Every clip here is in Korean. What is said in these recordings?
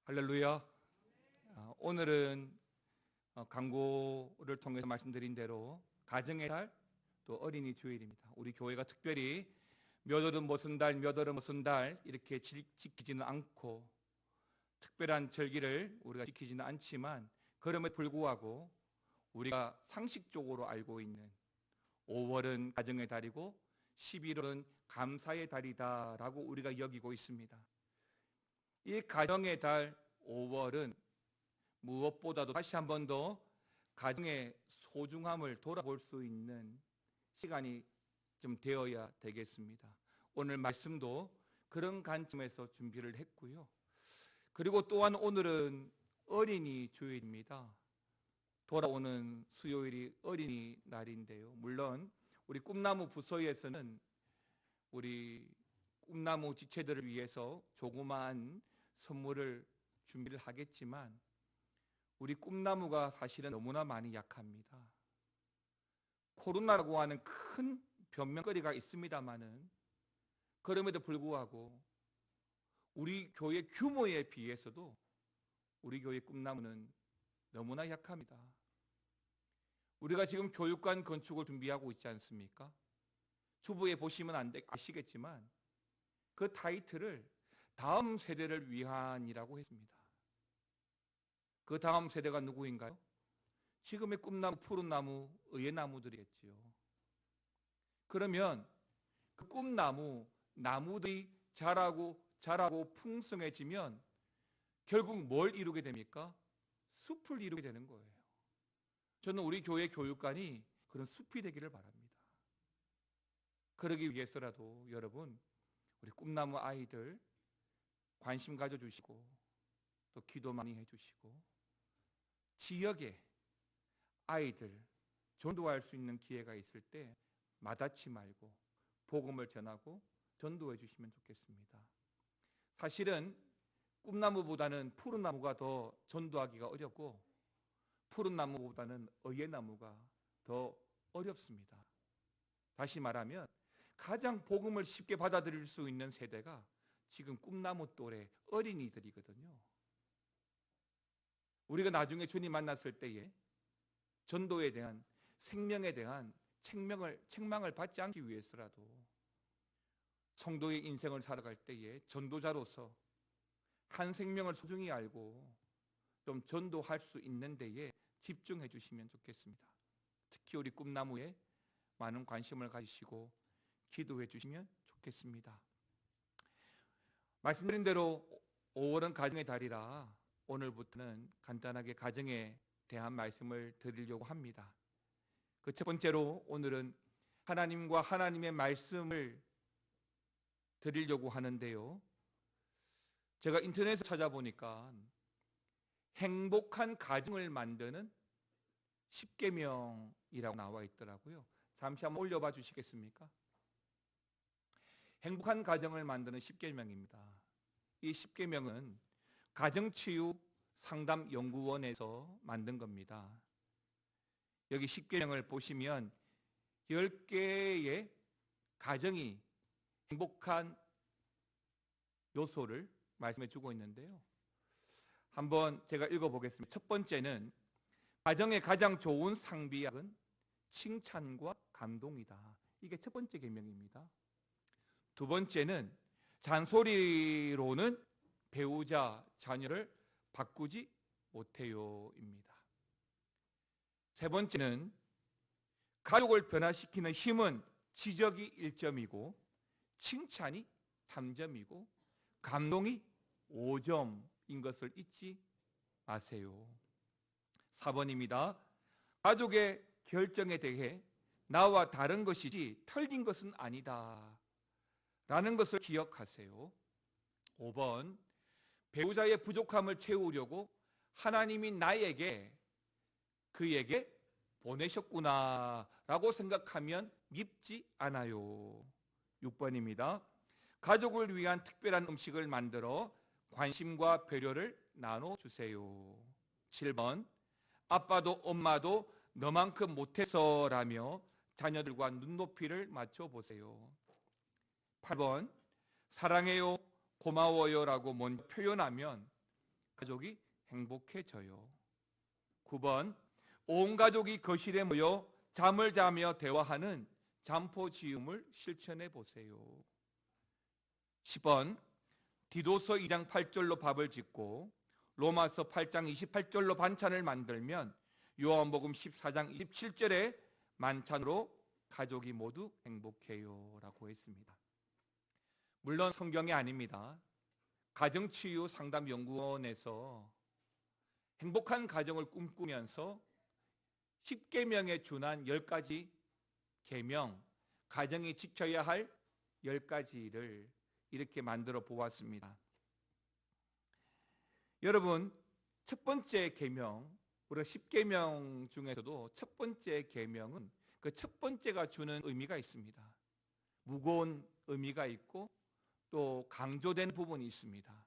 할렐루야. 오늘은 광고를 통해서 말씀드린 대로 가정의 달, 또 어린이 주일입니다. 우리 교회가 특별히 몇 월은 무슨 달, 몇 월은 무슨 달 이렇게 지키지는 않고 특별한 절기를 우리가 지키지는 않지만 그럼에도 불구하고 우리가 상식적으로 알고 있는 5월은 가정의 달이고 11월은 감사의 달이다라고 우리가 여기고 있습니다. 이 가정의 달 5월은 무엇보다도 다시 한 번 더 가정의 소중함을 돌아볼 수 있는 시간이 좀 되어야 되겠습니다. 오늘 말씀도 그런 관점에서 준비를 했고요. 그리고 또한 오늘은 어린이 주일입니다. 돌아오는 수요일이 어린이날인데요. 물론 우리 꿈나무 부서에서는 우리 꿈나무 지체들을 위해서 조그마한 선물을 준비를 하겠지만 우리 꿈나무가 사실은 너무나 많이 약합니다. 코로나라고 하는 큰 변명거리가 있습니다마는 그럼에도 불구하고 우리 교회 규모에 비해서도 우리 교회 꿈나무는 너무나 약합니다. 우리가 지금 교육관 건축을 준비하고 있지 않습니까? 주부에 보시면 아시겠지만 그 타이틀을 다음 세대를 위한이라고 했습니다. 그 다음 세대가 누구인가요? 지금의 꿈나무, 푸른 나무, 의의 나무들이겠지요. 그러면 그 꿈나무, 나무들이 자라고 풍성해지면 결국 뭘 이루게 됩니까? 숲을 이루게 되는 거예요. 저는 우리 교회 교육관이 그런 숲이 되기를 바랍니다. 그러기 위해서라도 여러분 우리 꿈나무 아이들 관심 가져주시고 또 기도 많이 해주시고 지역에 아이들 전도할 수 있는 기회가 있을 때 마다치 말고 복음을 전하고 전도해 주시면 좋겠습니다. 사실은 꿈나무보다는 푸른 나무가 더 전도하기가 어렵고 푸른 나무보다는 의의 나무가 더 어렵습니다. 다시 말하면 가장 복음을 쉽게 받아들일 수 있는 세대가 지금 꿈나무 또래 어린이들이거든요. 우리가 나중에 주님 만났을 때에 전도에 대한 생명에 대한 책망을 받지 않기 위해서라도 성도의 인생을 살아갈 때에 전도자로서 한 생명을 소중히 알고 좀 전도할 수 있는 데에 집중해 주시면 좋겠습니다. 특히 우리 꿈나무에 많은 관심을 가지시고 기도해 주시면 좋겠습니다. 말씀드린 대로 5월은 가정의 달이라 오늘부터는 간단하게 가정에 대한 말씀을 드리려고 합니다. 그 첫 번째로 오늘은 하나님과 하나님의 말씀을 드리려고 하는데요. 제가 인터넷에 찾아보니까 행복한 가정을 만드는 10계명이라고 나와 있더라고요. 잠시 한번 올려봐 주시겠습니까? 행복한 가정을 만드는 10계명입니다. 이 10계명은 가정치유 상담연구원에서 만든 겁니다. 여기 10계명을 보시면 10개의 가정이 행복한 요소를 말씀해 주고 있는데요. 한번 제가 읽어보겠습니다. 첫 번째는 가정의 가장 좋은 상비약은 칭찬과 감동이다. 이게 첫 번째 계명입니다. 두 번째는 잔소리로는 배우자, 자녀를 바꾸지 못해요입니다. 세 번째는 가족을 변화시키는 힘은 지적이 1점이고 칭찬이 3점이고 감동이 5점인 것을 잊지 마세요. 4번입니다. 가족의 결정에 대해 나와 다른 것이지 틀린 것은 아니다 라는 것을 기억하세요. 5번, 배우자의 부족함을 채우려고 하나님이 그에게 보내셨구나 라고 생각하면 밉지 않아요. 6번입니다. 가족을 위한 특별한 음식을 만들어 관심과 배려를 나눠주세요. 7번, 아빠도 엄마도 너만큼 못해서라며 자녀들과 눈높이를 맞춰보세요. 8번, 사랑해요, 고마워요라고 먼저 표현하면 가족이 행복해져요. 9번, 온 가족이 거실에 모여 잠을 자며 대화하는 잠포지음을 실천해 보세요. 10번, 디도서 2장 8절로 밥을 짓고 로마서 8장 28절로 반찬을 만들면 요한복음 14장 27절에 만찬으로 가족이 모두 행복해요 라고 했습니다. 물론 성경이 아닙니다. 가정치유상담연구원에서 행복한 가정을 꿈꾸면서 10계명에 준한 10가지 계명, 가정이 지켜야 할 10가지를 이렇게 만들어 보았습니다. 여러분, 첫 번째 계명, 우리가 10계명 중에서도 첫 번째 계명은 그 첫 번째가 주는 의미가 있습니다. 무거운 의미가 있고 또 강조된 부분이 있습니다.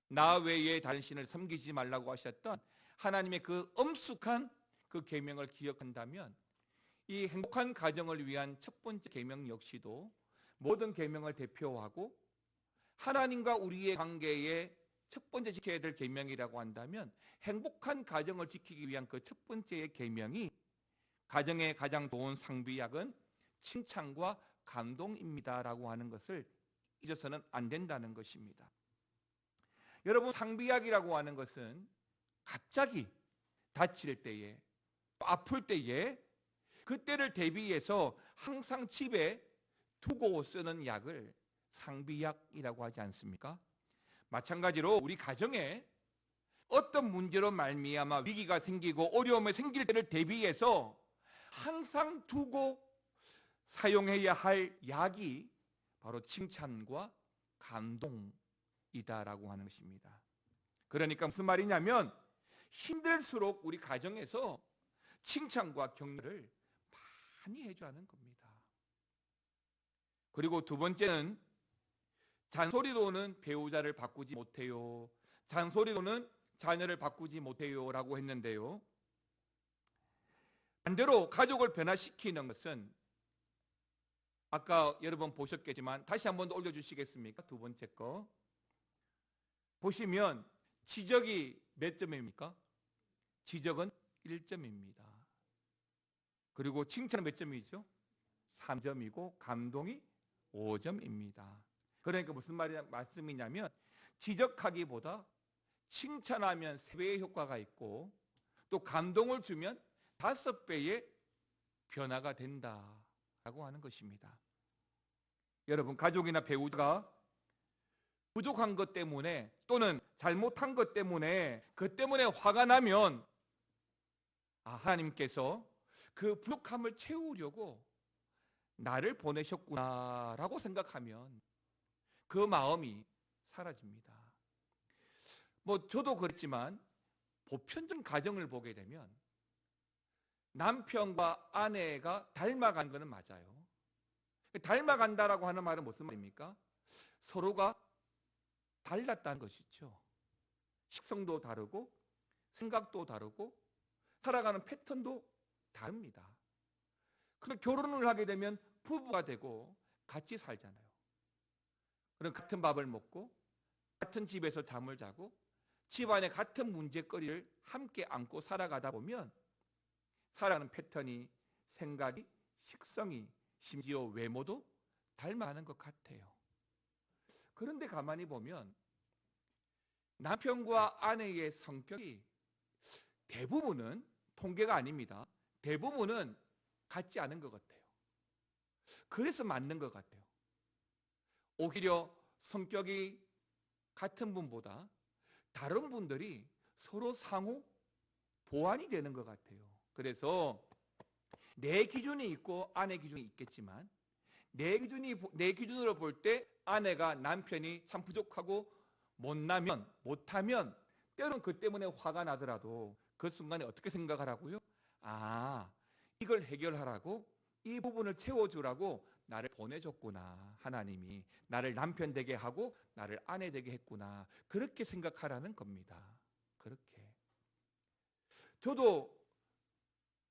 나 외에 다른 신을 섬기지 말라고 하셨던 하나님의 그 엄숙한 그 계명을 기억한다면 이 행복한 가정을 위한 첫 번째 계명 역시도 모든 계명을 대표하고 하나님과 우리의 관계에 첫 번째 지켜야 될 계명이라고 한다면 행복한 가정을 지키기 위한 그 첫 번째의 계명이 가정의 가장 좋은 상비약은 칭찬과 감동입니다라고 하는 것을 잊어서는 안 된다는 것입니다. 여러분, 상비약이라고 하는 것은 갑자기 다칠 때에 아플 때에 그때를 대비해서 항상 집에 두고 쓰는 약을 상비약이라고 하지 않습니까? 마찬가지로 우리 가정에 어떤 문제로 말미암아 위기가 생기고 어려움이 생길 때를 대비해서 항상 두고 사용해야 할 약이 바로 칭찬과 감동이다라고 하는 것입니다. 그러니까 무슨 말이냐면 힘들수록 우리 가정에서 칭찬과 격려를 많이 해줘야 하는 겁니다. 그리고 두 번째는 잔소리로는 배우자를 바꾸지 못해요. 잔소리로는 자녀를 바꾸지 못해요 라고 했는데요. 반대로 가족을 변화시키는 것은 아까 여러분 보셨겠지만 다시 한 번 더 올려주시겠습니까? 두 번째 거 보시면 지적이 몇 점입니까? 지적은 1점입니다. 그리고 칭찬은 몇 점이죠? 3점이고 감동이 5점입니다. 그러니까 무슨 말씀이냐면 지적하기보다 칭찬하면 3배의 효과가 있고 또 감동을 주면 5배의 변화가 된다라고 하는 것입니다. 여러분, 가족이나 배우자가 부족한 것 때문에 또는 잘못한 것 때문에 그 때문에 화가 나면 하나님께서 그 부족함을 채우려고 나를 보내셨구나라고 생각하면 그 마음이 사라집니다. 저도 그랬지만 보편적인 가정을 보게 되면 남편과 아내가 닮아간 것은 맞아요. 닮아간다라고 하는 말은 무슨 말입니까? 서로가 달랐다는 것이죠. 식성도 다르고 생각도 다르고 살아가는 패턴도 다릅니다. 그래서 결혼을 하게 되면 부부가 되고 같이 살잖아요. 그럼 같은 밥을 먹고 같은 집에서 잠을 자고 집안에 같은 문제거리를 함께 안고 살아가다 보면 살아가는 패턴이, 생각이, 식성이, 심지어 외모도 닮아가는 것 같아요. 그런데 가만히 보면 남편과 아내의 성격이 대부분은, 통계가 아닙니다, 대부분은 같지 않은 것 같아요. 그래서 맞는 것 같아요. 오히려 성격이 같은 분보다 다른 분들이 서로 상호 보완이 되는 것 같아요. 그래서 내 기준이 있고 아내 기준이 있겠지만 내 기준으로 볼 때 아내가 남편이 참 부족하고 못하면 때로는 그 때문에 화가 나더라도 그 순간에 어떻게 생각하라고요? 이걸 해결하라고, 이 부분을 채워주라고 나를 보내줬구나. 하나님이 나를 남편 되게 하고 나를 아내 되게 했구나. 그렇게 생각하라는 겁니다. 그렇게. 저도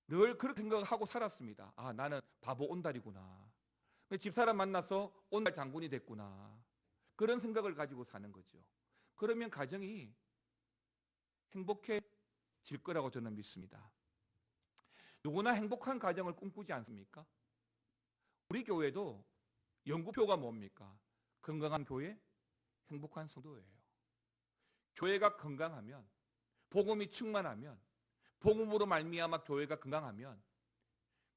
늘 그렇게 생각하고 살았습니다. 나는 바보 온달이구나. 집사람 만나서 온달 장군이 됐구나. 그런 생각을 가지고 사는 거죠. 그러면 가정이 행복해질 거라고 저는 믿습니다. 누구나 행복한 가정을 꿈꾸지 않습니까? 우리 교회도 연구표가 뭡니까? 건강한 교회, 행복한 성도예요. 교회가 건강하면, 복음이 충만하면, 복음으로 말미암아 교회가 건강하면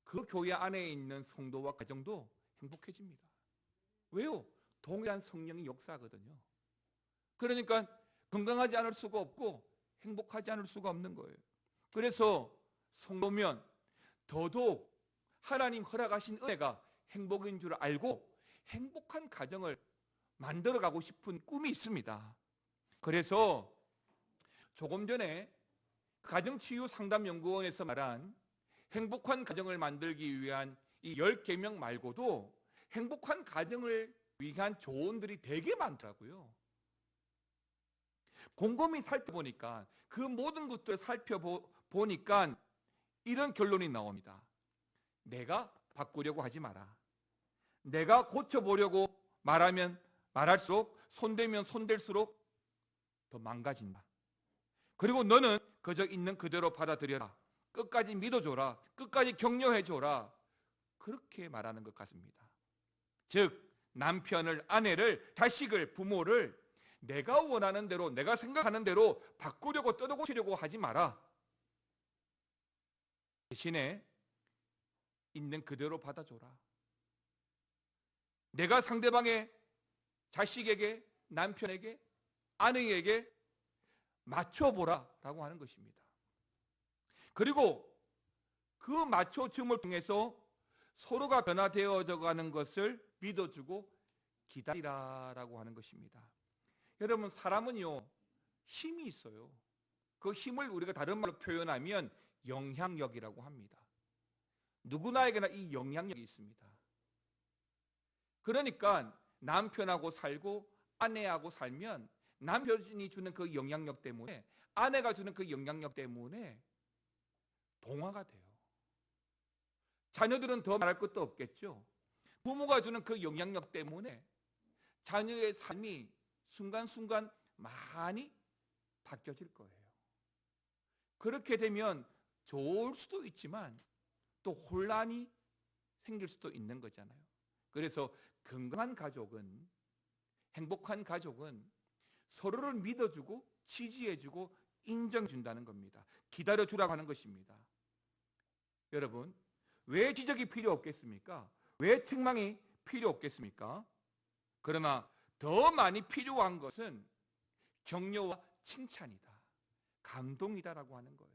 그 교회 안에 있는 성도와 가정도 행복해집니다. 왜요? 동일한 성령이 역사하거든요. 그러니까 건강하지 않을 수가 없고 행복하지 않을 수가 없는 거예요. 그래서 성도면 더더욱 하나님 허락하신 은혜가 행복인 줄 알고 행복한 가정을 만들어가고 싶은 꿈이 있습니다. 그래서 조금 전에 가정치유상담연구원에서 말한 행복한 가정을 만들기 위한 이 10계명 말고도 행복한 가정을 위한 조언들이 되게 많더라고요. 곰곰이 살펴보니까 그 모든 것들을 살펴보니까 이런 결론이 나옵니다. 내가 바꾸려고 하지 마라. 내가 고쳐보려고 말할수록 손대면 손댈수록 더 망가진다. 그리고 너는 그저 있는 그대로 받아들여라. 끝까지 믿어줘라. 끝까지 격려해줘라. 그렇게 말하는 것 같습니다. 즉 남편을, 아내를, 자식을, 부모를 내가 원하는 대로, 내가 생각하는 대로 바꾸려고 뜯어고치려고 하지 마라. 대신에 있는 그대로 받아줘라. 내가 상대방의 자식에게, 남편에게, 아내에게 맞춰보라 라고 하는 것입니다. 그리고 그 맞춰줌을 통해서 서로가 변화되어져 가는 것을 믿어주고 기다리라라고 하는 것입니다. 여러분, 사람은요 힘이 있어요. 그 힘을 우리가 다른 말로 표현하면 영향력이라고 합니다. 누구나에게나 이 영향력이 있습니다. 그러니까 남편하고 살고 아내하고 살면 남편이 주는 그 영향력 때문에, 아내가 주는 그 영향력 때문에 동화가 돼요. 자녀들은 더 말할 것도 없겠죠. 부모가 주는 그 영향력 때문에 자녀의 삶이 순간순간 많이 바뀌어질 거예요. 그렇게 되면 좋을 수도 있지만 또 혼란이 생길 수도 있는 거잖아요. 그래서 건강한 가족은, 행복한 가족은 서로를 믿어주고 지지해주고 인정해준다는 겁니다. 기다려주라고 하는 것입니다. 여러분, 왜 지적이 필요 없겠습니까? 왜 책망이 필요 없겠습니까? 그러나 더 많이 필요한 것은 격려와 칭찬이다, 감동이다라고 하는 거예요.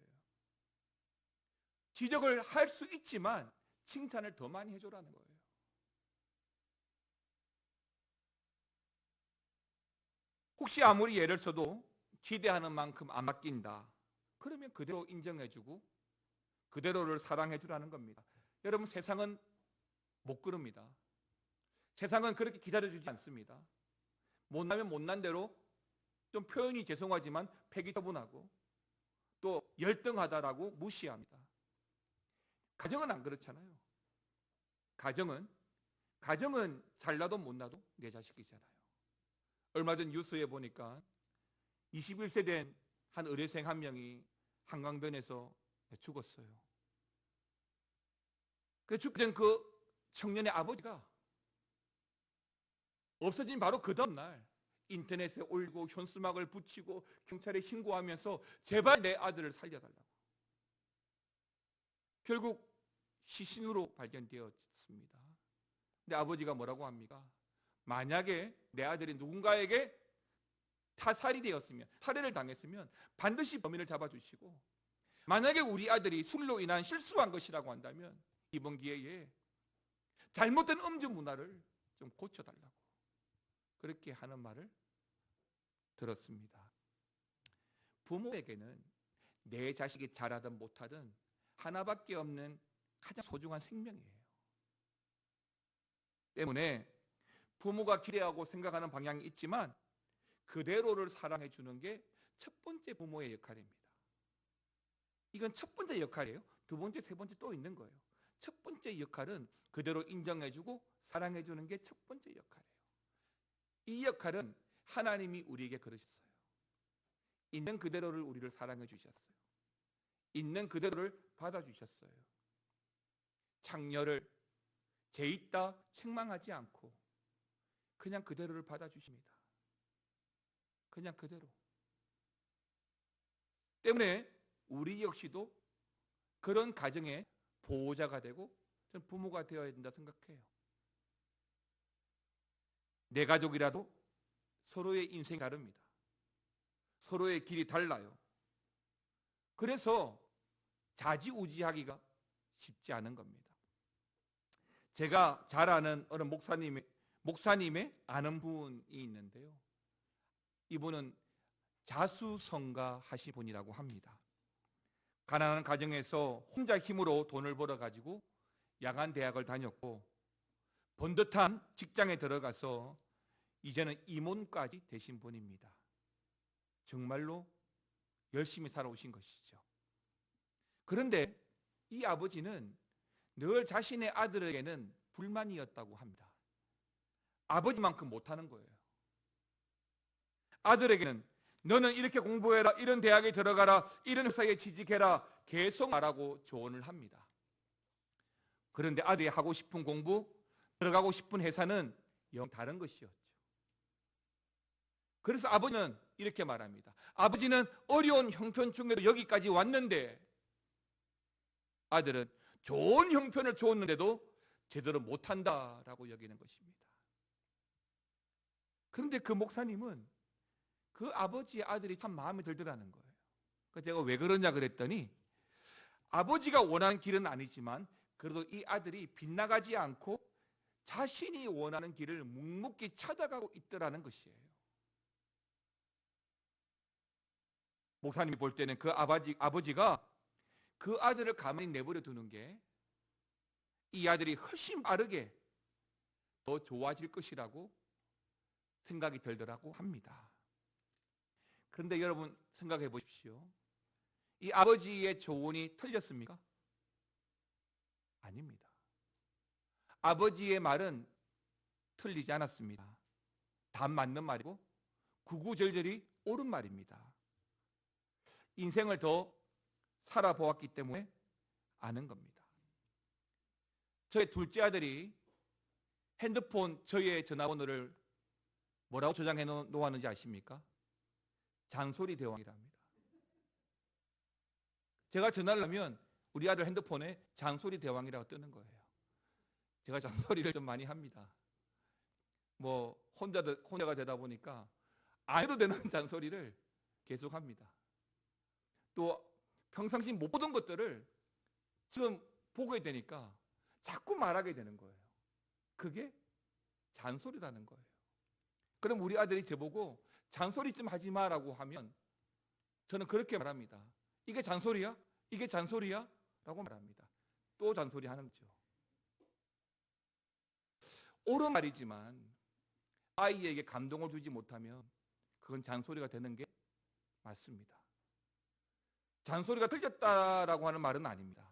지적을 할 수 있지만 칭찬을 더 많이 해줘라는 거예요. 혹시 아무리 예를 써도 기대하는 만큼 안 바뀐다, 그러면 그대로 인정해주고 그대로를 사랑해주라는 겁니다. 여러분, 세상은 못 그럽니다. 세상은 그렇게 기다려주지 않습니다. 못나면 못난 대로, 좀 표현이 죄송하지만 폐기처분하고 또 열등하다라고 무시합니다. 가정은 안 그렇잖아요. 가정은 잘나도 못나도 내 자식이잖아요. 얼마 전 뉴스에 보니까 21세 된 한 의뢰생 한 명이 한강변에서 죽었어요. 그 죽게 된 그 청년의 아버지가 없어진 바로 그 다음날 인터넷에 올리고 현수막을 붙이고 경찰에 신고하면서 제발 내 아들을 살려달라고. 결국 시신으로 발견되었습니다. 근데 아버지가 뭐라고 합니까? 만약에 내 아들이 누군가에게 타살이 되었으면, 살해를 당했으면 반드시 범인을 잡아주시고, 만약에 우리 아들이 술로 인한 실수한 것이라고 한다면 이번 기회에 잘못된 음주 문화를 좀 고쳐달라고 그렇게 하는 말을 들었습니다. 부모에게는 내 자식이 잘하든 못하든 하나밖에 없는 가장 소중한 생명이에요. 때문에 부모가 기대하고 생각하는 방향이 있지만 그대로를 사랑해 주는 게 첫 번째 부모의 역할입니다. 이건 첫 번째 역할이에요. 두 번째, 세 번째 또 있는 거예요. 첫 번째 역할은 그대로 인정해주고 사랑해주는 게 첫 번째 역할이에요. 이 역할은 하나님이 우리에게 그러셨어요. 있는 그대로를 우리를 사랑해 주셨어요. 있는 그대로를 받아주셨어요. 창녀를 죄 있다 책망하지 않고 그냥 그대로를 받아주십니다. 그냥 그대로. 때문에 우리 역시도 그런 가정의 보호자가 되고 저는 부모가 되어야 된다 생각해요. 내 가족이라도 서로의 인생이 다릅니다. 서로의 길이 달라요. 그래서 좌지우지하기가 쉽지 않은 겁니다. 제가 잘 아는 어느 목사님의 아는 분이 있는데요. 이분은 자수성가 하신 분이라고 합니다. 가난한 가정에서 혼자 힘으로 돈을 벌어가지고 야간 대학을 다녔고 번듯한 직장에 들어가서 이제는 임원까지 되신 분입니다. 정말로 열심히 살아오신 것이죠. 그런데 이 아버지는 늘 자신의 아들에게는 불만이었다고 합니다. 아버지만큼 못하는 거예요. 아들에게는 너는 이렇게 공부해라, 이런 대학에 들어가라, 이런 회사에 취직해라 계속 말하고 조언을 합니다. 그런데 아들이 하고 싶은 공부, 들어가고 싶은 회사는 영 다른 것이었죠. 그래서 아버지는 이렇게 말합니다. 아버지는 어려운 형편 중에도 여기까지 왔는데 아들은 좋은 형편을 주었는데도 제대로 못한다라고 여기는 것입니다. 그런데 그 목사님은 그 아버지의 아들이 참 마음에 들더라는 거예요. 그래서 제가 왜 그러냐 그랬더니 아버지가 원하는 길은 아니지만 그래도 이 아들이 빗나가지 않고 자신이 원하는 길을 묵묵히 찾아가고 있더라는 것이에요. 목사님이 볼 때는 그 아버지가 그 아들을 가만히 내버려 두는 게 이 아들이 훨씬 빠르게 더 좋아질 것이라고 생각이 들더라고 합니다. 그런데 여러분 생각해 보십시오. 이 아버지의 조언이 틀렸습니까? 아닙니다. 아버지의 말은 틀리지 않았습니다. 다 맞는 말이고 구구절절히 옳은 말입니다. 인생을 더 살아보았기 때문에 아는 겁니다. 저의 둘째 아들이 핸드폰 저의 전화번호를 뭐라고 저장해 놓았는지 아십니까? 잔소리 대왕이랍니다. 제가 전화를 하면 우리 아들 핸드폰에 잔소리 대왕이라고 뜨는 거예요. 제가 잔소리를 좀 많이 합니다. 뭐 혼자가 되다 보니까 안 해도 되는 잔소리를 계속 합니다. 또 평상시 못 보던 것들을 지금 보게 되니까 자꾸 말하게 되는 거예요. 그게 잔소리라는 거예요. 그럼 우리 아들이 저보고 잔소리 좀 하지 마라고 하면 저는 그렇게 말합니다. 이게 잔소리야? 이게 잔소리야? 라고 말합니다. 또 잔소리 하는 거죠. 옳은 말이지만 아이에게 감동을 주지 못하면 그건 잔소리가 되는 게 맞습니다. 잔소리가 틀렸다라고 하는 말은 아닙니다.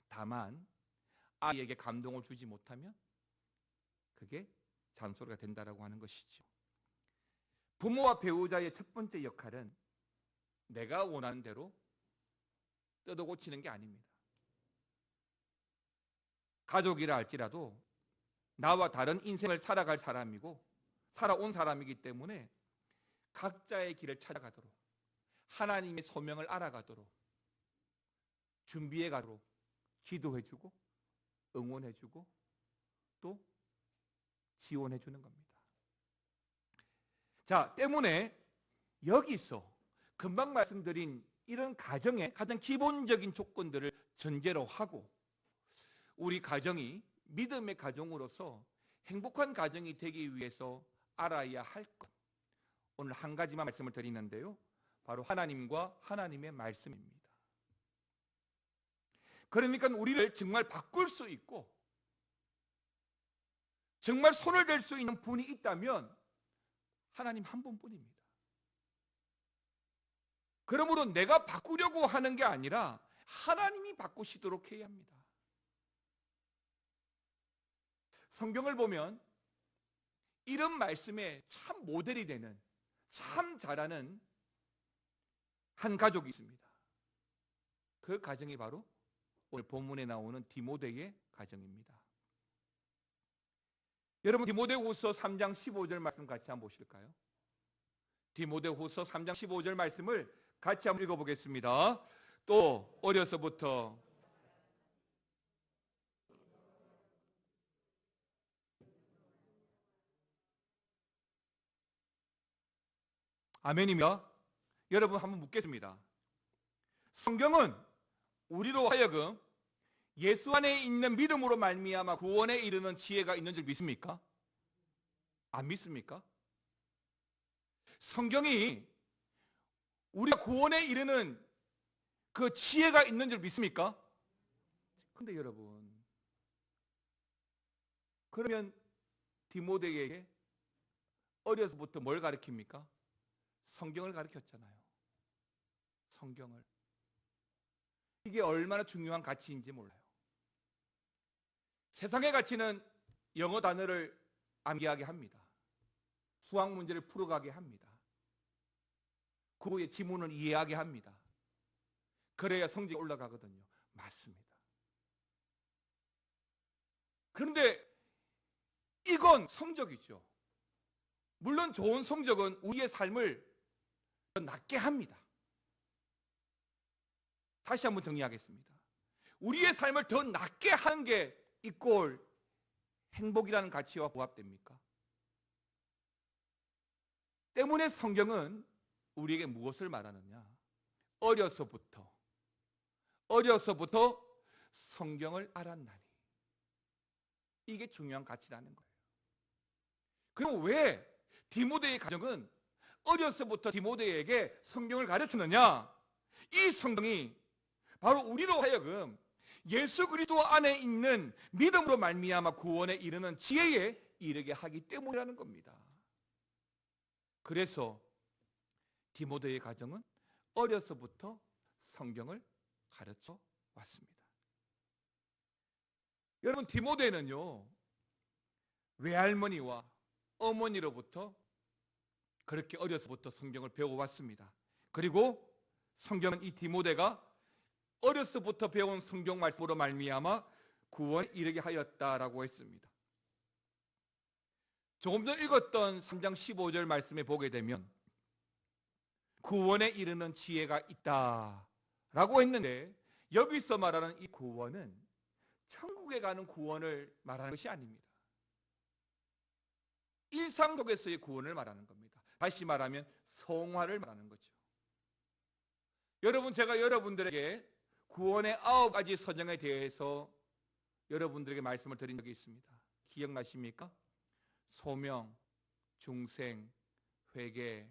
다만 아이에게 감동을 주지 못하면 그게 잔소리가 된다라고 하는 것이죠. 부모와 배우자의 첫 번째 역할은 내가 원하는 대로 뜯어 고치는 게 아닙니다. 가족이라 할지라도 나와 다른 인생을 살아갈 사람이고 살아온 사람이기 때문에 각자의 길을 찾아가도록 하나님의 소명을 알아가도록 준비해 가도록 기도해주고 응원해주고 또 지원해주는 겁니다. 자, 때문에 여기서 금방 말씀드린 이런 가정의 가장 기본적인 조건들을 전제로 하고 우리 가정이 믿음의 가정으로서 행복한 가정이 되기 위해서 알아야 할 것, 오늘 한 가지만 말씀을 드리는데요, 바로 하나님과 하나님의 말씀입니다. 그러니까 우리를 정말 바꿀 수 있고 정말 손을 댈 수 있는 분이 있다면 하나님 한 분뿐입니다. 그러므로 내가 바꾸려고 하는 게 아니라 하나님이 바꾸시도록 해야 합니다. 성경을 보면 이런 말씀에 참 모델이 되는, 참 잘하는 한 가족이 있습니다. 그 가정이 바로 오늘 본문에 나오는 디모데의 가정입니다. 여러분, 디모데후서 3장 15절 말씀 같이 한번 보실까요? 디모데후서 3장 15절 말씀을 같이 한번 읽어보겠습니다. 또 어려서부터 아멘이며, 여러분 한번 묻겠습니다. 성경은 우리로 하여금 예수 안에 있는 믿음으로 말미암아 구원에 이르는 지혜가 있는 줄 믿습니까? 안 믿습니까? 성경이 우리가 구원에 이르는 그 지혜가 있는 줄 믿습니까? 근데 여러분, 그러면 디모데에게 어려서부터 뭘 가르칩니까? 성경을 가르쳤잖아요. 성경을. 이게 얼마나 중요한 가치인지 몰라요. 세상의 가치는 영어 단어를 암기하게 합니다. 수학 문제를 풀어가게 합니다. 그 후에 지문을 이해하게 합니다. 그래야 성적이 올라가거든요. 맞습니다. 그런데 이건 성적이죠. 물론 좋은 성적은 우리의 삶을 더 낫게 합니다. 다시 한번 정리하겠습니다. 우리의 삶을 더 낫게 하는 게 이꼴 행복이라는 가치와 부합됩니까? 때문에 성경은 우리에게 무엇을 말하느냐? 어려서부터 성경을 알았나니. 이게 중요한 가치라는 거예요. 그럼 왜 디모데의 가정은 어려서부터 디모데에게 성경을 가르치느냐? 이 성경이 바로 우리로 하여금 예수 그리스도 안에 있는 믿음으로 말미암아 구원에 이르는 지혜에 이르게 하기 때문이라는 겁니다. 그래서 디모데의 가정은 어려서부터 성경을 가르쳐 왔습니다. 여러분, 디모데는요, 외할머니와 어머니로부터 그렇게 어려서부터 성경을 배워왔습니다. 그리고 성경은 이 디모데가 어려서부터 배운 성경 말씀으로 말미암아 구원에 이르게 하였다라고 했습니다. 조금 전 읽었던 3장 15절 말씀에 보게 되면 구원에 이르는 지혜가 있다라고 했는데, 여기서 말하는 이 구원은 천국에 가는 구원을 말하는 것이 아닙니다. 일상 속에서의 구원을 말하는 겁니다. 다시 말하면 성화를 말하는 거죠. 여러분, 제가 여러분들에게 구원의 9가지 서정에 대해서 여러분들에게 말씀을 드린 적이 있습니다. 기억나십니까? 소명, 중생, 회개,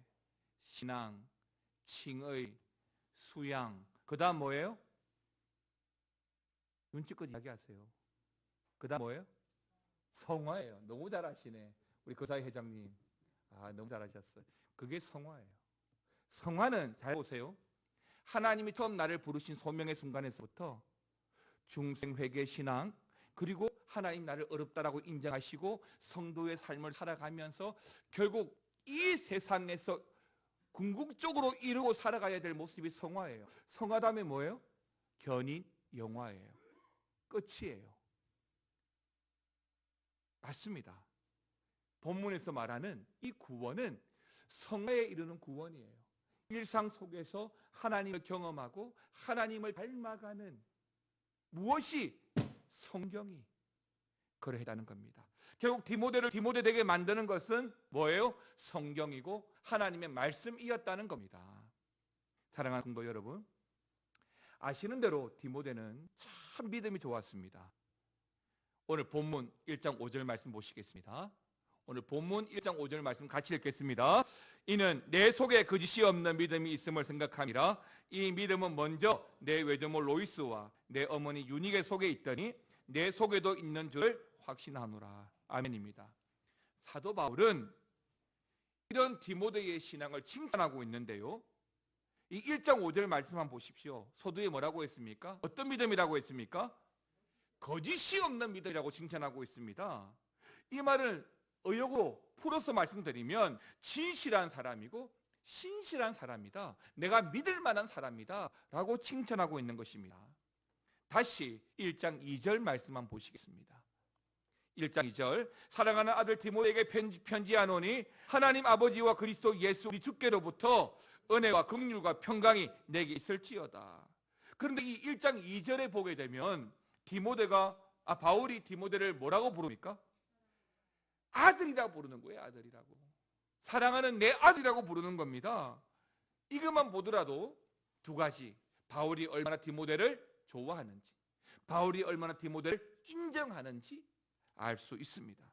신앙, 칭의, 수양, 그 다음 뭐예요? 눈치껏 이야기하세요. 그 다음 뭐예요? 성화예요. 너무 잘하시네. 우리 거사회 회장님. 너무 잘하셨어요. 그게 성화예요. 성화는 잘 보세요. 하나님이 처음 나를 부르신 소명의 순간에서부터 중생, 회개, 신앙, 그리고 하나님 나를 어렵다라고 인정하시고 성도의 삶을 살아가면서 결국 이 세상에서 궁극적으로 이루고 살아가야 될 모습이 성화예요. 성화 다음에 뭐예요? 견인, 영화예요. 끝이에요. 맞습니다. 본문에서 말하는 이 구원은 성화에 이르는 구원이에요. 일상 속에서 하나님을 경험하고 하나님을 닮아가는 무엇이 성경이 그러하다는 겁니다. 결국 디모데를 디모데 되게 만드는 것은 뭐예요? 성경이고 하나님의 말씀이었다는 겁니다. 사랑하는 성도 여러분, 아시는 대로 디모데는 참 믿음이 좋았습니다. 오늘 본문 1장 5절 말씀 보시겠습니다. 오늘 본문 1장 5절 말씀 같이 읽겠습니다. 이는 내 속에 거짓이 없는 믿음이 있음을 생각함이라. 이 믿음은 먼저 내 외조모 로이스와 내 어머니 유니게 속에 있더니 내 속에도 있는 줄 확신하노라. 아멘입니다. 사도 바울은 이런 디모데의 신앙을 칭찬하고 있는데요, 이 1장 5절 말씀 한번 보십시오. 서두에 뭐라고 했습니까? 어떤 믿음이라고 했습니까? 거짓이 없는 믿음이라고 칭찬하고 있습니다. 이 말을 의역으로 풀어서 말씀드리면 진실한 사람이고 신실한 사람이다, 내가 믿을 만한 사람이다 라고 칭찬하고 있는 것입니다. 다시 1장 2절 말씀만 보시겠습니다. 1장 2절, 사랑하는 아들 디모데에게 편지하노니 하나님 아버지와 그리스도 예수 우리 주께로부터 은혜와 긍휼과 평강이 내게 있을지어다. 그런데 이 1장 2절에 보게 되면 바울이 디모데를 뭐라고 부릅니까? 아들이라고 부르는 거예요. 아들이라고. 사랑하는 내 아들이라고 부르는 겁니다. 이것만 보더라도 두 가지, 바울이 얼마나 디모데를 좋아하는지, 바울이 얼마나 디모데를 인정하는지 알 수 있습니다.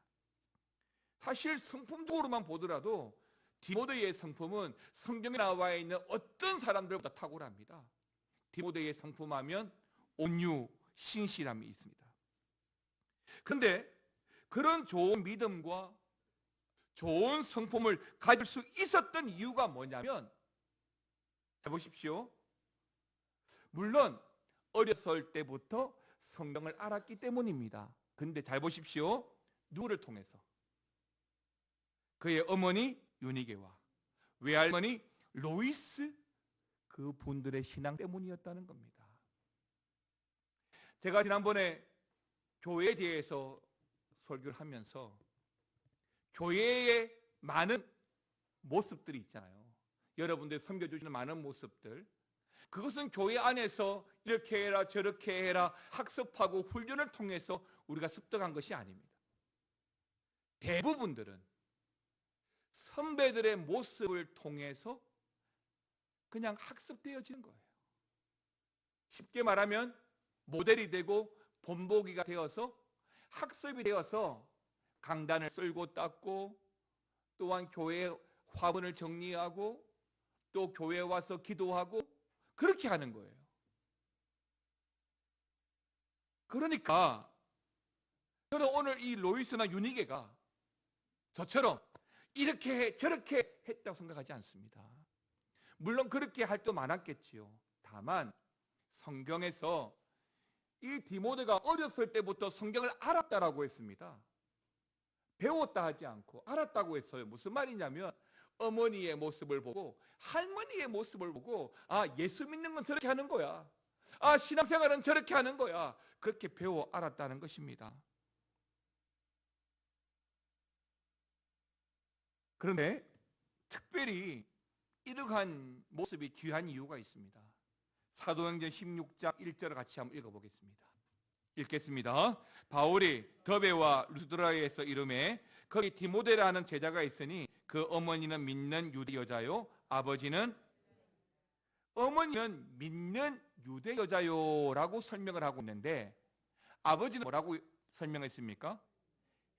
사실 성품적으로만 보더라도 디모데의 성품은 성경에 나와 있는 어떤 사람들보다 탁월합니다. 디모데의 성품하면 온유, 신실함이 있습니다. 그런데 그런 좋은 믿음과 좋은 성품을 가질 수 있었던 이유가 뭐냐면, 해보십시오. 물론 어렸을 때부터 성경을 알았기 때문입니다. 근데 잘 보십시오. 누구를 통해서? 그의 어머니 유니게와 외할머니 로이스, 그 분들의 신앙 때문이었다는 겁니다. 제가 지난번에 교회에 대해서 설교를 하면서 교회의 많은 모습들이 있잖아요. 여러분들 섬겨주시는 많은 모습들, 그것은 교회 안에서 이렇게 해라 저렇게 해라 학습하고 훈련을 통해서 우리가 습득한 것이 아닙니다. 대부분들은 선배들의 모습을 통해서 그냥 학습되어지는 거예요. 쉽게 말하면 모델이 되고 본보기가 되어서 학습이 되어서 강단을 쓸고 닦고, 또한 교회 화분을 정리하고, 또 교회에 와서 기도하고, 그렇게 하는 거예요. 그러니까 저는 오늘 이 로이스나 유니게가 저처럼 이렇게 해 저렇게 했다고 생각하지 않습니다. 물론 그렇게 할 때 많았겠지요. 다만 성경에서 이 디모데가 어렸을 때부터 성경을 알았다라고 했습니다. 배웠다 하지 않고 알았다고 했어요. 무슨 말이냐면 어머니의 모습을 보고 할머니의 모습을 보고, 예수 믿는 건 저렇게 하는 거야, 신앙생활은 저렇게 하는 거야, 그렇게 배워 알았다는 것입니다. 그런데 특별히 이러한 모습이 귀한 이유가 있습니다. 사도행전 16장 1절을 같이 한번 읽어보겠습니다. 읽겠습니다. 바울이 더베와 루스드라에서 이름에 거기 디모데라는 제자가 있으니 그 어머니는 믿는 유대 여자요 어머니는 믿는 유대 여자요라고 설명을 하고 있는데, 아버지는 뭐라고 설명했습니까?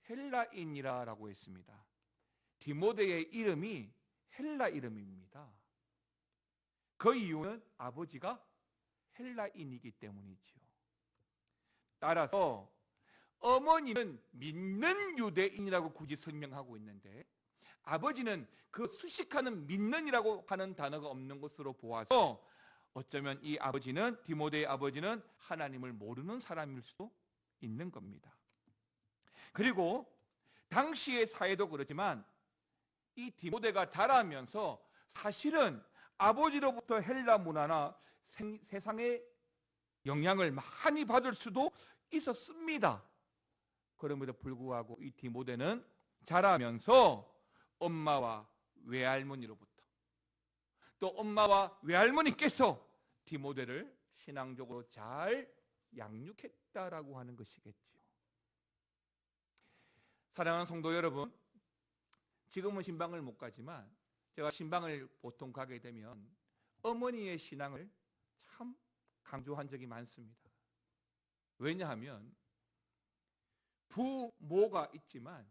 헬라인이라고 했습니다. 디모데의 이름이 헬라 이름입니다. 그 이유는 아버지가 헬라인이기 때문이지요. 따라서 어머니는 믿는 유대인이라고 굳이 설명하고 있는데, 아버지는 그 수식하는 믿는이라고 하는 단어가 없는 것으로 보아서 어쩌면 이 아버지는, 디모데의 아버지는 하나님을 모르는 사람일 수도 있는 겁니다. 그리고 당시의 사회도 그렇지만 이 디모데가 자라면서 사실은 아버지로부터 헬라 문화나 세상의 영향을 많이 받을 수도 있었습니다. 그럼에도 불구하고 이 디모데는 자라면서 엄마와 외할머니로부터, 또 엄마와 외할머니께서 디모데를 신앙적으로 잘 양육했다라고 하는 것이겠죠. 사랑하는 성도 여러분, 지금은 신방을 못 가지만 제가 신방을 보통 가게 되면 어머니의 신앙을 참 강조한 적이 많습니다. 왜냐하면 부모가 있지만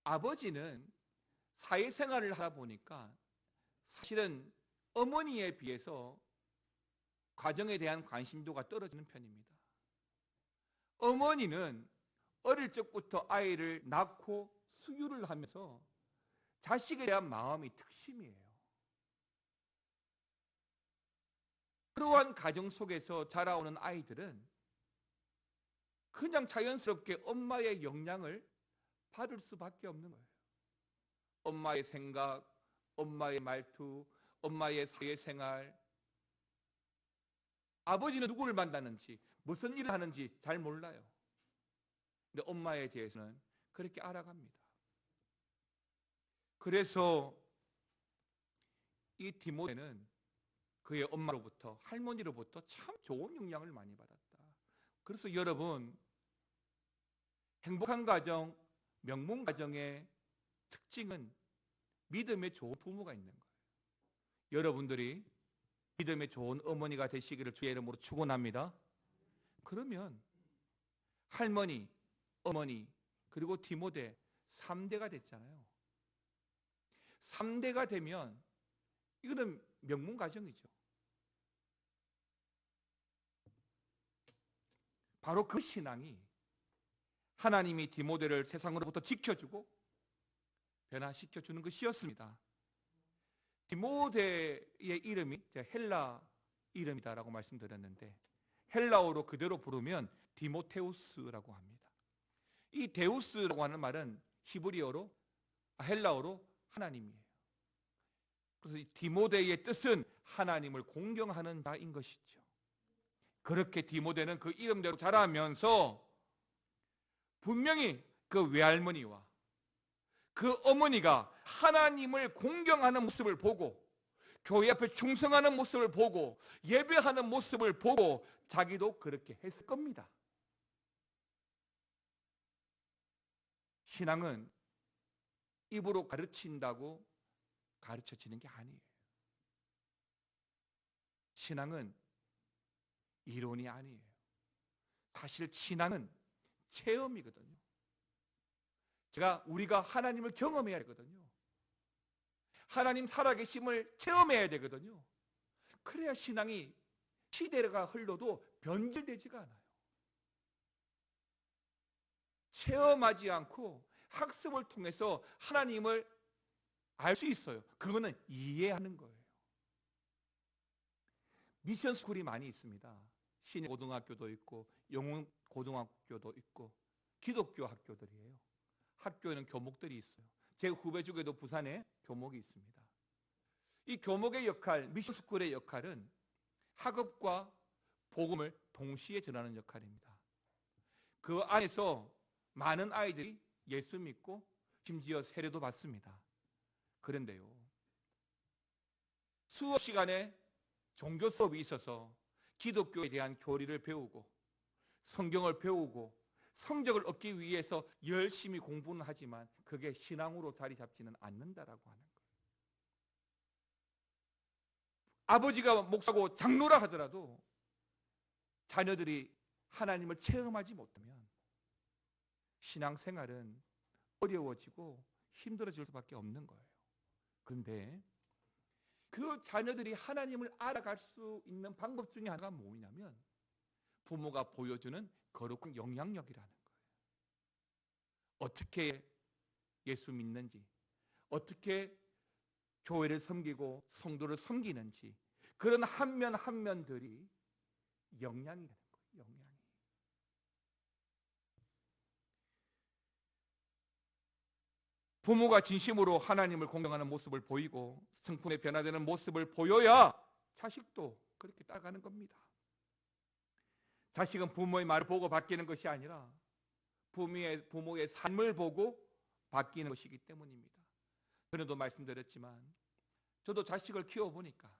아버지는 사회생활을 하다 보니까 사실은 어머니에 비해서 가정에 대한 관심도가 떨어지는 편입니다. 어머니는 어릴 적부터 아이를 낳고 수유를 하면서 자식에 대한 마음이 특심이에요. 그러한 가정 속에서 자라오는 아이들은 그냥 자연스럽게 엄마의 영향을 받을 수밖에 없는 거예요. 엄마의 생각, 엄마의 말투, 엄마의 사회생활, 아버지는 누구를 만나는지, 무슨 일을 하는지 잘 몰라요. 근데 엄마에 대해서는 그렇게 알아갑니다. 그래서 이 디모데는 그의 엄마로부터, 할머니로부터 참 좋은 영향을 많이 받았다. 그래서 여러분, 행복한 가정, 명문 가정의 특징은 믿음의 좋은 부모가 있는 거예요. 여러분들이 믿음의 좋은 어머니가 되시기를 주의 이름으로 축원합니다. 그러면 할머니, 어머니, 그리고 디모데 3대가 됐잖아요. 3대가 되면 이거는 명문 가정이죠. 바로 그 신앙이 하나님이 디모데를 세상으로부터 지켜주고 변화시켜주는 것이었습니다. 디모데의 이름이 헬라 이름이다라고 말씀드렸는데, 헬라어로 그대로 부르면 디모테우스라고 합니다. 이 데우스라고 하는 말은 히브리어로, 헬라어로 하나님이에요. 그래서 이 디모데의 뜻은 하나님을 공경하는 자인 것이죠. 그렇게 디모데는 그 이름대로 자라면서 분명히 그 외할머니와 그 어머니가 하나님을 공경하는 모습을 보고, 교회 앞에 충성하는 모습을 보고, 예배하는 모습을 보고 자기도 그렇게 했을 겁니다. 신앙은 입으로 가르친다고 가르쳐지는 게 아니에요. 신앙은 이론이 아니에요. 사실 신앙은 체험이거든요. 우리가 하나님을 경험해야 되거든요. 하나님 살아계심을 체험해야 되거든요. 그래야 신앙이 시대가 흘러도 변질되지가 않아요. 체험하지 않고 학습을 통해서 하나님을 알 수 있어요. 그거는 이해하는 거예요. 미션 스쿨이 많이 있습니다. 신일 고등학교도 있고 영훈 고등학교도 있고 기독교 학교들이에요. 학교에는 교목들이 있어요. 제 후배 중에도 부산에 교목이 있습니다. 이 교목의 역할, 미션 스쿨의 역할은 학업과 복음을 동시에 전하는 역할입니다. 그 안에서 많은 아이들이 예수 믿고 심지어 세례도 받습니다. 그런데요, 수업 시간에 종교 수업이 있어서 기독교에 대한 교리를 배우고 성경을 배우고 성적을 얻기 위해서 열심히 공부는 하지만 그게 신앙으로 자리 잡지는 않는다라고 하는 거예요. 아버지가 목사고 장로라 하더라도 자녀들이 하나님을 체험하지 못하면 신앙생활은 어려워지고 힘들어질 수밖에 없는 거예요. 그런데 그 자녀들이 하나님을 알아갈 수 있는 방법 중에 하나가 뭐냐면 부모가 보여주는 거룩한 영향력이라는 거예요. 어떻게 예수 믿는지, 어떻게 교회를 섬기고 성도를 섬기는지, 그런 한 면 한 면들이 영향이라는 거예요. 영향이. 부모가 진심으로 하나님을 공경하는 모습을 보이고 성품에 변화되는 모습을 보여야 자식도 그렇게 따라가는 겁니다. 자식은 부모의 말을 보고 바뀌는 것이 아니라 부모의 삶을 보고 바뀌는 것이기 때문입니다. 전에도 말씀드렸지만 저도 자식을 키워보니까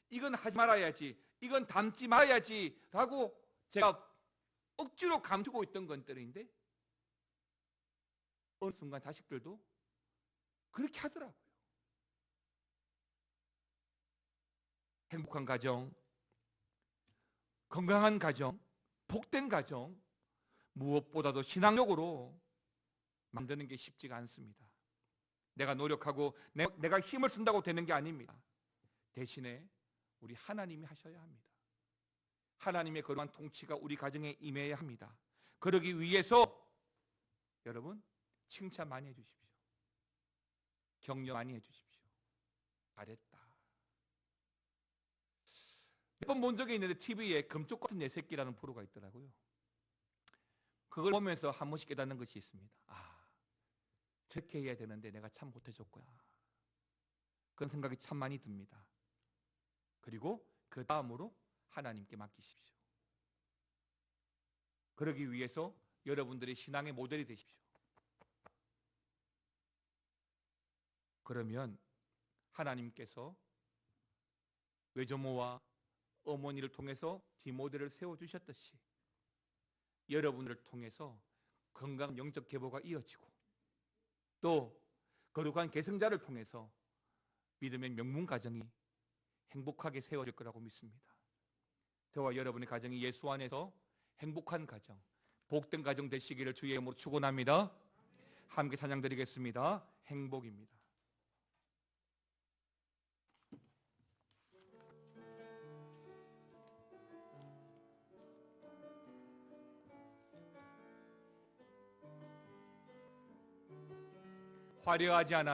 이건 하지 말아야지, 이건 닮지 말아야지 라고 제가 억지로 감추고 있던 것들인데 어느 순간 자식들도 그렇게 하더라고요. 행복한 가정, 건강한 가정, 복된 가정, 무엇보다도 신앙적으로 만드는 게 쉽지가 않습니다. 내가 노력하고 내가 힘을 쓴다고 되는 게 아닙니다. 대신에 우리 하나님이 하셔야 합니다. 하나님의 거룩한 통치가 우리 가정에 임해야 합니다. 그러기 위해서 여러분 칭찬 많이 해주십시오. 격려 많이 해주십시오. 잘했다. 몇 번 본 적이 있는데 TV에 금쪽 같은 내 새끼라는 프로가 있더라고요. 그걸 보면서 한 번씩 깨닫는 것이 있습니다. 저렇게 해야 되는데 내가 참 못해줬구나. 그런 생각이 참 많이 듭니다. 그리고 그 다음으로 하나님께 맡기십시오. 그러기 위해서 여러분들의 신앙의 모델이 되십시오. 그러면 하나님께서 외조모와 어머니를 통해서 디모데를 세워주셨듯이 여러분들을 통해서 건강한 영적 계보가 이어지고 또 거룩한 계승자를 통해서 믿음의 명문 가정이 행복하게 세워질 거라고 믿습니다. 저와 여러분의 가정이 예수 안에서 행복한 가정, 복된 가정 되시기를 주의 이름으로 축원합니다. 함께 찬양 드리겠습니다. 행복입니다. 화려하지 않아